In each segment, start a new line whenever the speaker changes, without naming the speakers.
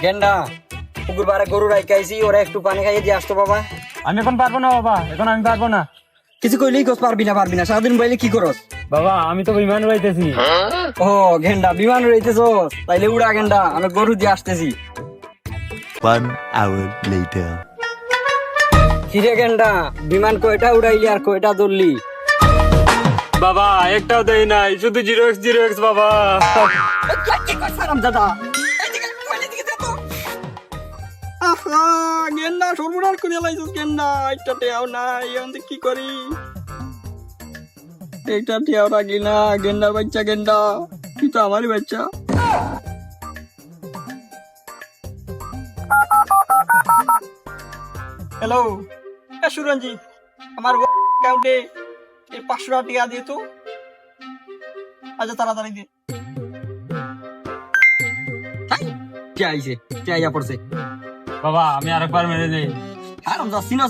গেন্ডা পুকুর পাড়ে গরু রাইখাইছি, ওরা একটু পানি খাইয়ে দিয়ে আসতো বাবা।
আমি এখন পারবো না বাবা, এখন আমি পারবো না।
কিছু কইলেই কস পারবি না সারাদিন বাইলে কি করস?
বাবা আমি তো বিমান উড়াইতেছি।
ও গেন্ডা বিমান উড়াইতেছ, তাইলে উড়া গেন্ডা, আমি গরু দিয়ে আসতেছি।
1 hour later.
কিরে গেন্ডা, বিমান কয়টা উড়াইলি আর কয়টা ধরলি?
বাবা একটাও দেই নাই, শুধু 0x বাবা।
দাদা গেন্ডা সর্বনাশ করে লাইছিস গেন্ডা, একটা টেয়াও নাই, আমি কি করি? একটা টেয়াও রাখি না, গেন্ডার বাচ্চা গেন্ডা, তুই তো আমারই বাচ্চা। হ্যালো সুরঞ্জি, আমার অ্যাকাউন্টে 500 টাকা দিয়ে তো। আচ্ছা তাড়াতাড়ি দিয়ে পড়ছে।
বাবা আমি আরেকবার মেরে দেই।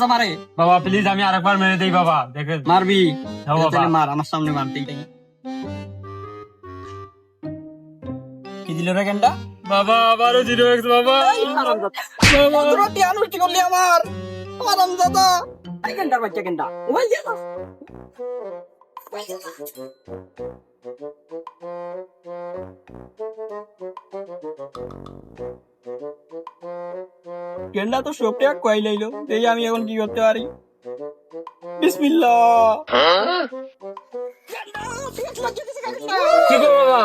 আমারে
বাবা প্লিজ আমি আরেকবার মেরে দেই বাবা, দেখেন।
মারবি?
হ্যাঁ বাবা।
তাহলে মার, আমার সামনে মার। কি দিল রে গেন্ডা?
বাবা আবারও 0x বাবা।
করলি আমার দাদা, গেন্ডার বাচ্চা গেন্ডা। গেন্ডা তো সবটা কয় লাইলো, এই আমি এখন কি করতে পারি? বিসমিল্লাহ।
কি গো বাবা?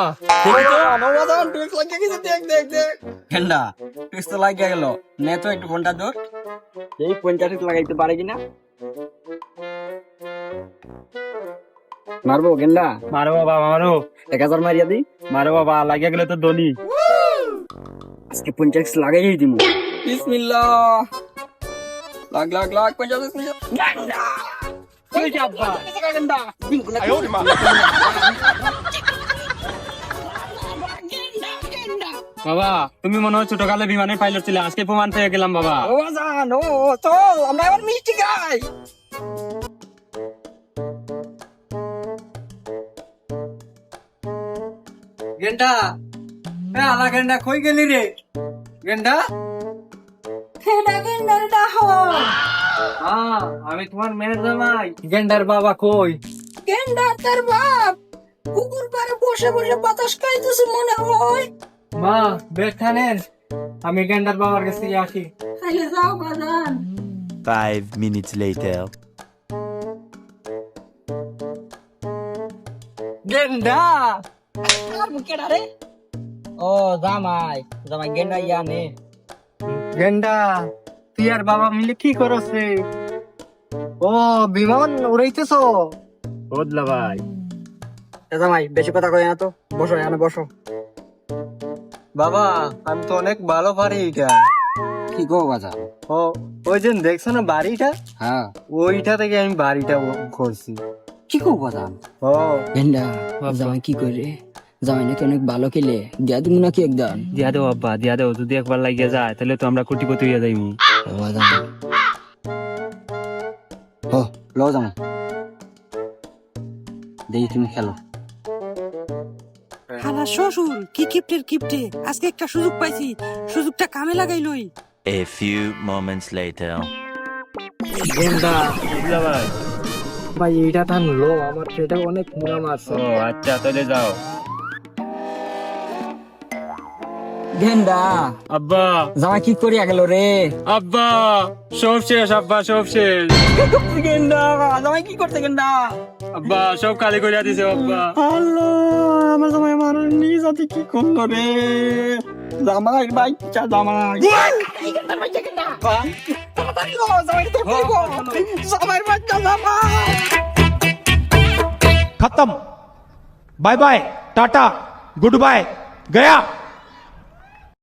গেন্ডা টুইস তো লাগিয়ে গেল, নে তো একটু ঘন্টা ধর, এই 50 লাগাইতে পারে কিনা। মারবো গেন্ডা?
মারো বাবা মারো।
1000 মারিয়া দিই।
মারো বাবা, লাগিয়ে গেলে তো দলি।
আজকে 50 লাগাই দিমু। বিসমিল্লাহ। লাগ 50 গেন্ডা। তুই যাবা গেন্ডা।
বাবা তুমি মনে হয় ছোটকালে বিমানের পাইলট ছিলে, আজকে প্রমাণ পেয়ে গেলাম বাবা।
ও জানো, চল আমরা এবার মিষ্টি খাই। গেন্ডা আলা গেন্ডা কই গেলি রে? গেন্ডা আমি তোমার মেয়ের জামাই। গেন্ডার বাবা কই?
গেন্ডা তার বাপ পুকুর পাড়ে বসে বসে বাতাস খাইতেছে মনে হয়।
মা বেখানেন, আমি গেন্ডার বাবার কাছে আসি।
তাইলে যাও বাজান।
5 minutes later.
গেন্ডা আর মুকেডা রে? ও জামাই গেন্ডা ইয়ানে। গেন্ডা তুই আর বাবা মিলে কি করছ রে? ও বিমান উড়াইতেছ?
বদলা ভাই।
জামাই বেশি কথা কই না তো, বসো এখানে বসো।
বাবা আমি তো অনেক ভালো পারি এটা।
কি গো বাজা?
ও ওই যে দেখছো না বাড়িটা,
হ্যাঁ
ওইটা থেকে আমি বাড়িটা করছি।
কি গো বাজা?
ও
গেন্ডা জামাই কি করে? জামাই নাকি অনেক ভালো খেলে, দিয়া দিব নাকি একদম?
দিয়া দেও আব্বা, দিয়া দেও, যদি একবার লাগিয়ে যায় তাহলে তো আমরা কোটিপতি হয়ে যাইমু।
ও লো জামাই দেখি তুমি খেলো।
হালা শ্বশুর কি কিপ্টে আজকে একটা সুযোগ পাইছি, সুযোগটা কামে লাগাই লই।
A few moments later.
গেন্ডা
বদলা ভাই।
ভাই এটা টানলো, আমার সেটা অনেক মনে মারছে।
ও আচ্ছা তাহলে যাও।
গেন্ডা
আব্বা
জামাই কি করিয়া গেল রে?
আব্বা সব শেষ, আব্বা সব শেষ।
গেন্ডা জামাই কি করতে? গেন্ডা
আব্বা সব খালি করিয়া দিছে আব্বা।
আল্লাহ, আমার জামাই আমার নিজ হাতে কি করলো রে? জামাই বাচ্চা জামাই জামাই বাচ্চা জামাই।
खत्म। Bye bye tata goodbye गया।